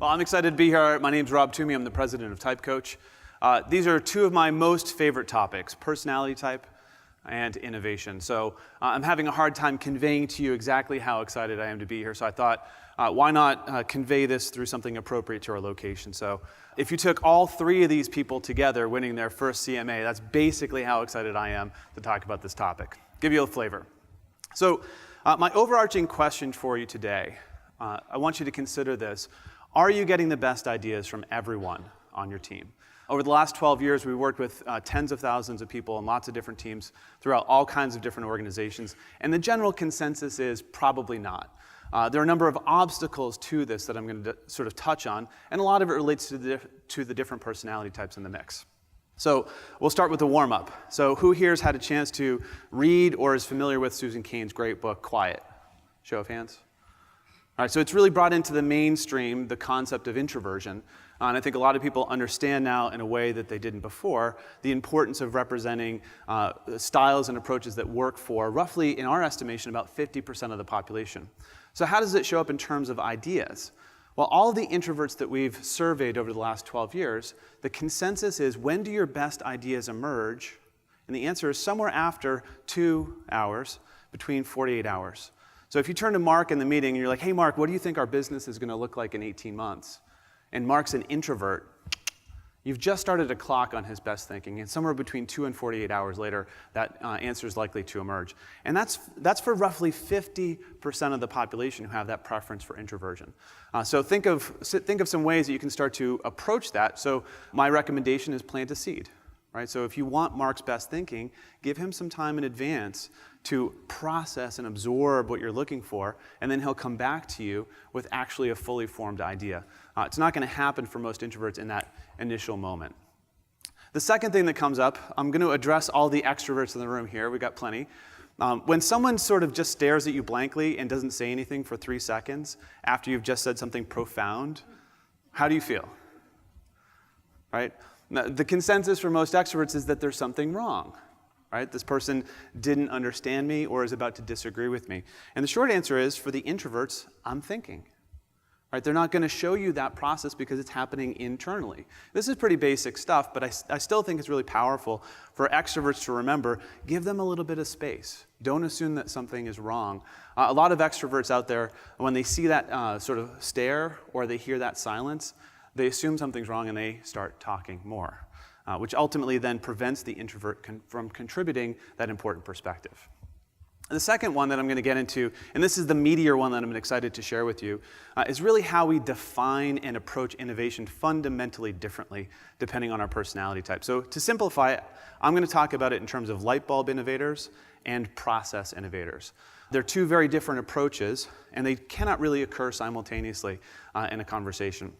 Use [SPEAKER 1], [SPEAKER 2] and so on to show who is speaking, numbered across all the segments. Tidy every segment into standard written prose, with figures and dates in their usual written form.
[SPEAKER 1] Well, I'm excited to be here. My name's Rob Toomey. I'm the president of TypeCoach. These are two of my most favorite topics, personality type and innovation. So I'm having a hard time conveying to you exactly how excited I am to be here. So I thought, why not convey this through something appropriate to our location? So if you took all three of these people together winning their first CMA, that's basically how excited I am to talk about this topic. Give you a flavor. So my overarching question for you today, I want you to consider this. Are you getting the best ideas from everyone on your team? Over the last 12 years, we worked with tens of thousands of people and lots of different teams throughout all kinds of different organizations. And the general consensus is probably not. There are a number of obstacles to this that I'm going to sort of touch on, and a lot of it relates to the different personality types in the mix. So we'll start with the warm-up. So who here has had a chance to read or is familiar with Susan Cain's great book, Quiet? Show of hands. All right, so it's really brought into the mainstream the concept of introversion. And I think a lot of people understand now in a way that they didn't before the importance of representing styles and approaches that work for roughly, in our estimation, about 50% of the population. So how does it show up in terms of ideas? Well, all of the introverts that we've surveyed over the last 12 years, the consensus is, when do your best ideas emerge? And the answer is somewhere after 2 hours, between 48 hours. So if you turn to Mark in the meeting and you're like, hey, Mark, what do you think our business is going to look like in 18 months? And Mark's an introvert. You've just started a clock on his best thinking, and somewhere between 2 and 48 hours later, that answer is likely to emerge. And that's for roughly 50% of the population who have that preference for introversion. So think of some ways that you can start to approach that. So my recommendation is plant a seed. Right? So if you want Mark's best thinking, give him some time in advance to process and absorb what you're looking for, and then he'll come back to you with actually a fully formed idea. It's not going to happen for most introverts in that initial moment. The second thing that comes up, I'm going to address all the extroverts in the room here. We've got plenty. When someone sort of just stares at you blankly and doesn't say anything for 3 seconds after you've just said something profound, how do you feel? Right? Now, the consensus for most extroverts is that there's something wrong, right? This person didn't understand me or is about to disagree with me. And the short answer is, for the introverts, I'm thinking. Right? They're not going to show you that process because it's happening internally. This is pretty basic stuff, but I still think it's really powerful for extroverts to remember, give them a little bit of space. Don't assume that something is wrong. A lot of extroverts out there, when they see that sort of stare or they hear that silence, they assume something's wrong and they start talking more, which ultimately then prevents the introvert from contributing that important perspective. The second one that I'm going to get into, and this is the meatier one that I'm excited to share with you, is really how we define and approach innovation fundamentally differently depending on our personality type. So to simplify it, I'm going to talk about it in terms of light bulb innovators and process innovators. They're two very different approaches, and they cannot really occur simultaneously in a conversation.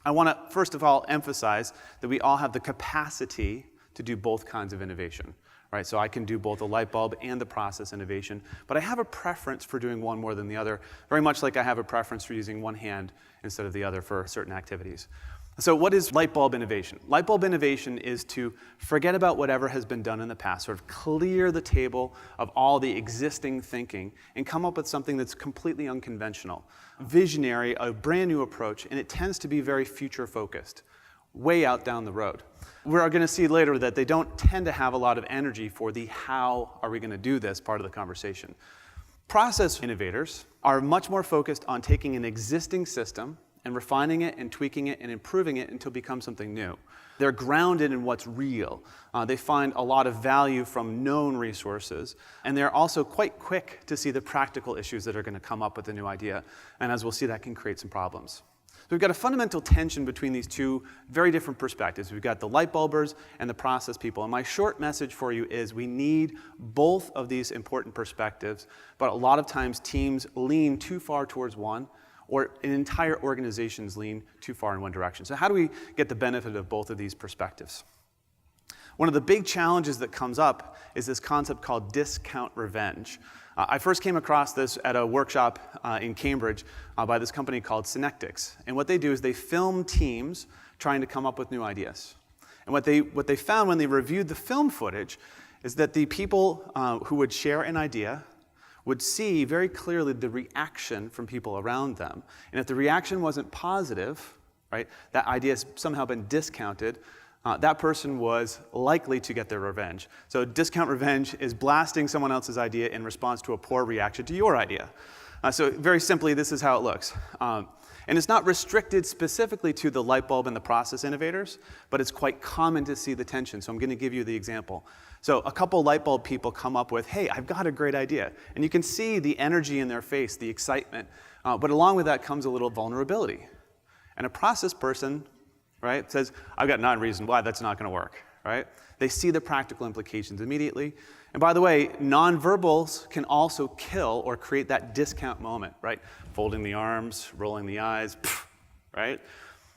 [SPEAKER 1] I want to, first of all, emphasize that we all have the capacity to do both kinds of innovation. Right? So I can do both the light bulb and the process innovation, but I have a preference for doing one more than the other, very much like I have a preference for using one hand instead of the other for certain activities. So what is light bulb innovation? Light bulb innovation is to forget about whatever has been done in the past, sort of clear the table of all the existing thinking and come up with something that's completely unconventional, visionary, a brand new approach, and it tends to be very future focused, way out down the road. We're going to see later that they don't tend to have a lot of energy for the how are we going to do this part of the conversation. Process innovators are much more focused on taking an existing system and refining it and tweaking it and improving it until it becomes something new. They're grounded in what's real. They find a lot of value from known resources, and they're also quite quick to see the practical issues that are going to come up with a new idea. And as we'll see, that can create some problems. So we've got a fundamental tension between these two very different perspectives. We've got the light bulbers and the process people. And my short message for you is we need both of these important perspectives, but a lot of times teams lean too far towards one, or entire organizations lean too far in one direction. So how do we get the benefit of both of these perspectives? One of the big challenges that comes up is this concept called discount revenge. I first came across this at a workshop in Cambridge by this company called Synectics. And what they do is they film teams trying to come up with new ideas. And what they found when they reviewed the film footage is that the people who would share an idea would see very clearly the reaction from people around them. And if the reaction wasn't positive, right? That idea has somehow been discounted. That person was likely to get their revenge. So discount revenge is blasting someone else's idea in response to a poor reaction to your idea. So very simply, this is how it looks. And it's not restricted specifically to the light bulb and the process innovators, but it's quite common to see the tension. So I'm going to give you the example. So a couple light bulb people come up with, hey, I've got a great idea. And you can see the energy in their face, the excitement. But along with that comes a little vulnerability. And a process person, right, says, I've got 9 reasons why that's not going to work, right? They see the practical implications immediately. And by the way, nonverbals can also kill or create that discount moment, right? Folding the arms, rolling the eyes, right?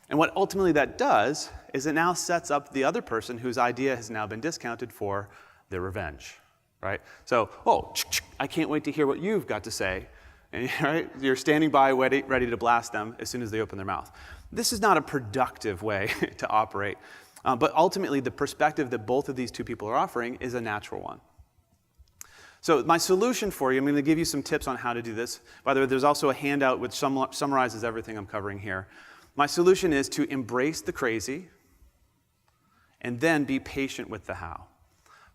[SPEAKER 1] And what ultimately that does is it now sets up the other person whose idea has now been discounted for their revenge, right? So, oh, I can't wait to hear what you've got to say. And, right? You're standing by ready to blast them as soon as they open their mouth. This is not a productive way to operate. But ultimately, the perspective that both of these two people are offering is a natural one. So my solution for you, I'm going to give you some tips on how to do this. By the way, there's also a handout which summarizes everything I'm covering here. My solution is to embrace the crazy and then be patient with the how.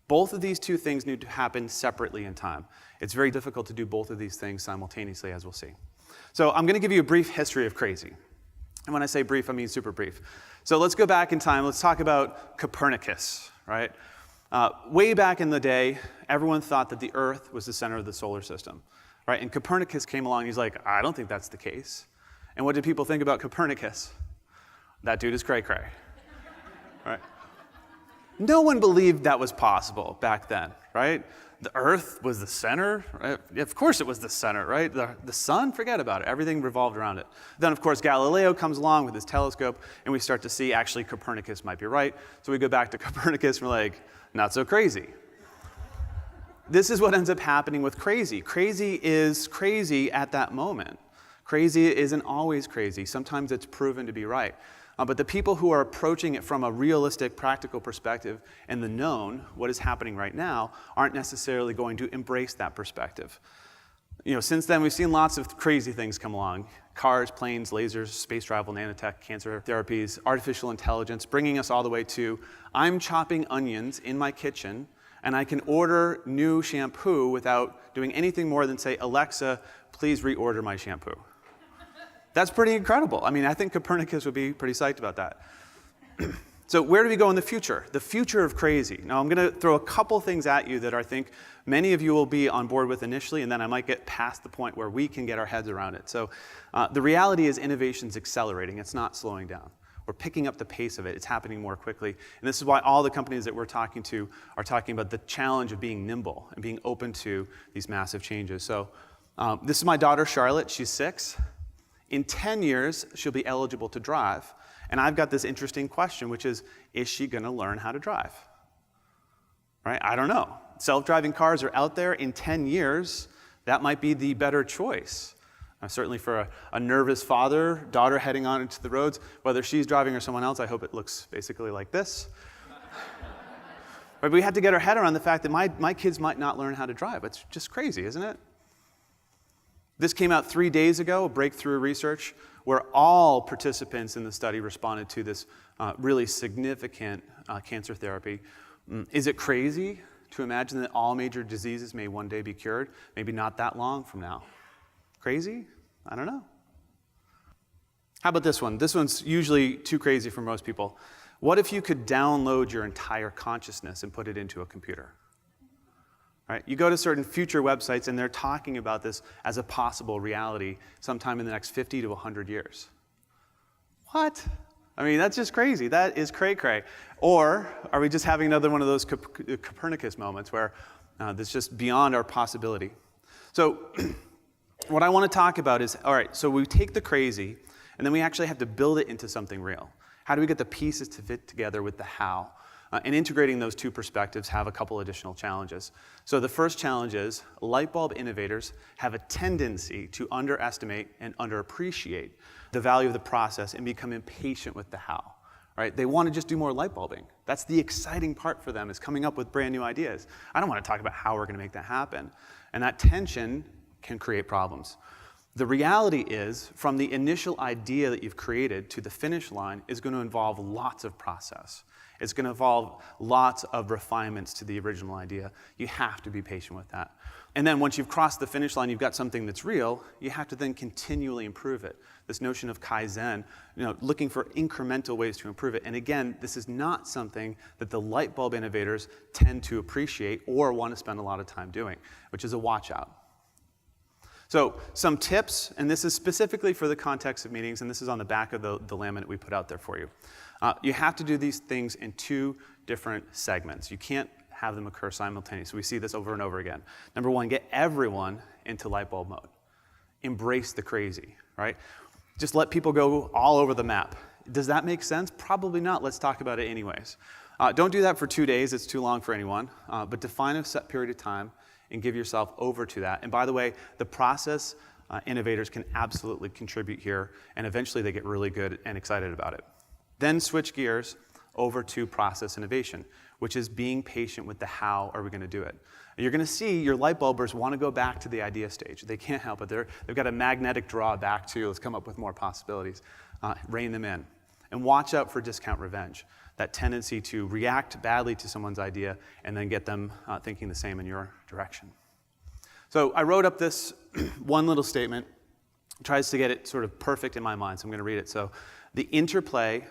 [SPEAKER 1] Both of these two things need to happen separately in time. It's very difficult to do both of these things simultaneously, as we'll see. So I'm going to give you a brief history of crazy. And when I say brief, I mean super brief. So let's go back in time. Let's talk about Copernicus, right? Way back in the day, everyone thought that the Earth was the center of the solar system, right? And Copernicus came along, and he's like, I don't think that's the case. And what did people think about Copernicus? That dude is cray-cray, right? No one believed that was possible back then, right? The Earth was the center, right? Of course it was the center, right? The sun, forget about it. Everything revolved around it. Then, of course, Galileo comes along with his telescope, and we start to see actually Copernicus might be right. So we go back to Copernicus, and we're like, not so crazy. This is what ends up happening with crazy. Crazy is crazy at that moment. Crazy isn't always crazy. Sometimes it's proven to be right. But the people who are approaching it from a realistic, practical perspective and the known, what is happening right now, aren't necessarily going to embrace that perspective. You know, since then, we've seen lots of crazy things come along. Cars, planes, lasers, space travel, nanotech, cancer therapies, artificial intelligence, bringing us all the way to, I'm chopping onions in my kitchen, and I can order new shampoo without doing anything more than say, Alexa, please reorder my shampoo. That's pretty incredible. I mean, I think Copernicus would be pretty psyched about that. So where do we go in the future? The future of crazy. Now, I'm going to throw a couple things at you that I think many of you will be on board with initially, and then I might get past the point where we can get our heads around it. So the reality is innovation's accelerating. It's not slowing down. We're picking up the pace of it. It's happening more quickly. And this is why all the companies that we're talking to are talking about the challenge of being nimble and being open to these massive changes. So this is my daughter, Charlotte. She's 6. In 10 years, she'll be eligible to drive. And I've got this interesting question, which is she going to learn how to drive? Right? I don't know. Self-driving cars are out there. In 10 years, that might be the better choice. Certainly for a nervous father, daughter heading on into the roads, whether she's driving or someone else, I hope it looks basically like this. But we have to get our head around the fact that my kids might not learn how to drive. It's just crazy, isn't it? This came out 3 days ago, a breakthrough research, where all participants in the study responded to this really significant cancer therapy. Is it crazy to imagine that all major diseases may one day be cured? Maybe not that long from now. Crazy? I don't know. How about this one? This one's usually too crazy for most people. What if you could download your entire consciousness and put it into a computer? Right? You go to certain future websites, and they're talking about this as a possible reality sometime in the next 50 to 100 years. What? I mean, that's just crazy. That is cray-cray. Or are we just having another one of those Copernicus moments where that's just beyond our possibility? So what I want to talk about is, all right, so we take the crazy, and then we actually have to build it into something real. How do we get the pieces to fit together with the how? And integrating those two perspectives have a couple additional challenges. So the first challenge is light bulb innovators have a tendency to underestimate and underappreciate the value of the process and become impatient with the how. Right? They want to just do more light bulbing. That's the exciting part for them, is coming up with brand new ideas. I don't want to talk about how we're going to make that happen. And that tension can create problems. The reality is, from the initial idea that you've created to the finish line is going to involve lots of process. It's going to involve lots of refinements to the original idea. You have to be patient with that. And then once you've crossed the finish line, you've got something that's real, you have to then continually improve it. This notion of Kaizen, looking for incremental ways to improve it. And again, this is not something that the light bulb innovators tend to appreciate or want to spend a lot of time doing, which is a watch out. So some tips, and this is specifically for the context of meetings, and this is on the back of the laminate we put out there for you. You have to do these things in 2 different segments. You can't have them occur simultaneously. We see this over and over again. Number 1, get everyone into light bulb mode. Embrace the crazy, right? Just let people go all over the map. Does that make sense? Probably not. Let's talk about it anyways. Don't do that for 2 days. It's too long for anyone. But define a set period of time and give yourself over to that. And by the way, the process innovators can absolutely contribute here, and eventually they get really good and excited about it. Then switch gears over to process innovation, which is being patient with the how are we going to do it. And you're going to see your light bulbers want to go back to the idea stage. They can't help it. They've got a magnetic draw back to, let's come up with more possibilities. Rein them in. And watch out for discount revenge, that tendency to react badly to someone's idea and then get them thinking the same in your direction. So I wrote up this one little statement. It tries to get it sort of perfect in my mind, so I'm going to read it. So the interplay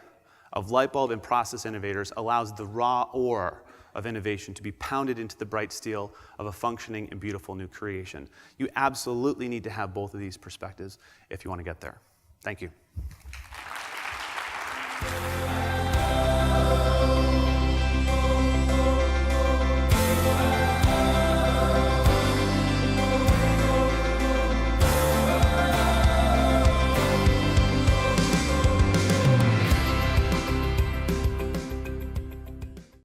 [SPEAKER 1] of light bulb and process innovators allows the raw ore of innovation to be pounded into the bright steel of a functioning and beautiful new creation. You absolutely need to have both of these perspectives if you want to get there. Thank you.